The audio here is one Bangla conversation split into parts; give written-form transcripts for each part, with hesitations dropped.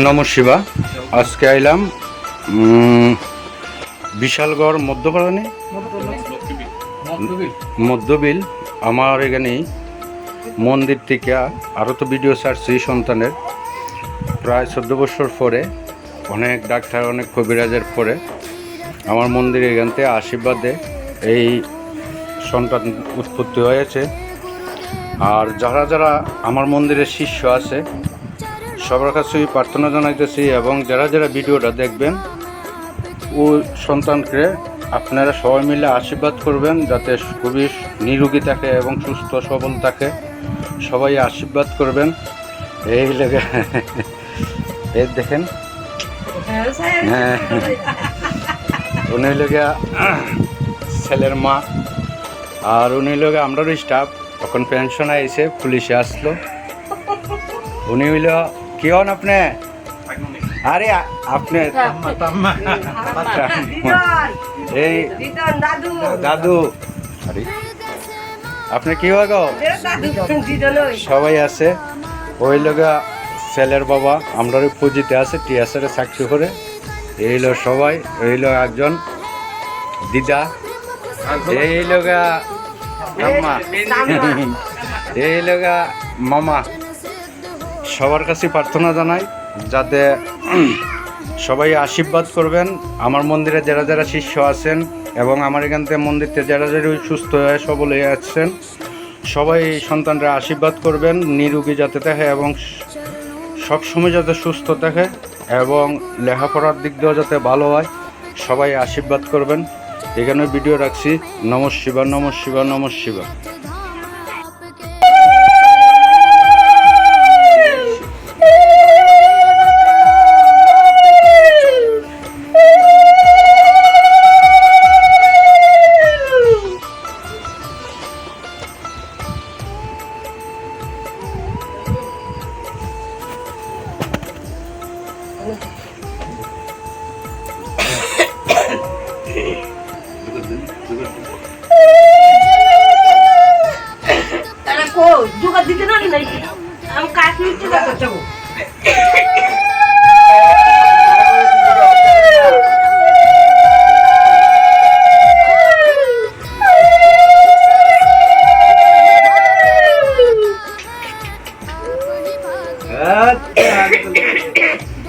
নমঃ শিবা। আজকে আইলাম বিশালগড় মধ্যপাড়ানি মধ্যবিল। আমার এখানে মন্দির থেকে আরও তো ভিডিও ছাড়ছি সন্তানের, প্রায় 14 বছর পরে, অনেক ডাক্তার অনেক কবিরাজের পরে আমার মন্দিরে এখান থেকে আশীর্বাদে এই সন্তান উৎপত্তি হয়েছে। আর যারা যারা আমার মন্দিরের শিষ্য আছে সবার কাছেই প্রার্থনা জানাইতেছি, এবং যারা যারা ভিডিওটা দেখবেন ওই সন্তানকে আপনারা সবাই মিলে আশীর্বাদ করবেন যাতে খুবই নিরোগী থাকে এবং সুস্থ সবল থাকে। সবাই আশীর্বাদ করবেন। এই লেগে এই দেখেন, হ্যাঁ, উনি লেগে ছেলের মা, আর উনি লেগে আমরাও স্টাফ। এখন পেনশন আইসে, পুলিশে আসলো। উনি হইল কি হন আপনি? আরে আপনি এই দাদু। আরে আপনি কি হয় গো? সবাই আছে। ওই লগা ছেলের বাবা আমরা পুঁজিতে আছে, টিএসআরে চাকরি করে। এই লোক সবাই, এই লোক একজন দিদা, এই লগা আম্মা, এই লগা মামা। সবার কাছে প্রার্থনা জানাই যাতে সবাই আশীর্বাদ করবেন। আমার মন্দিরে যারা যারা শিষ্য আছেন এবং আমার এখান থেকে মন্দিরতে যারা যারা সুস্থ হয়ে সবল হয়ে আসছেন, সবাই সন্তানরা আশীর্বাদ করবেন নিরোগী যাতে থাকে এবং সবসময় যাতে সুস্থ থাকে এবং লেখাপড়ার দিক দিয়েও যাতে ভালো হয়। সবাই আশীর্বাদ করবেন। এখানে ভিডিও রাখছি। নমঃ শিবা, নমঃ শিবা, নমঃ Shiba. juga di sana nih nanti am kaki itu tak tahu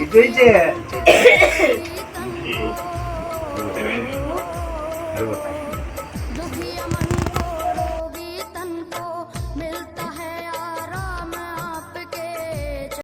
itu aja.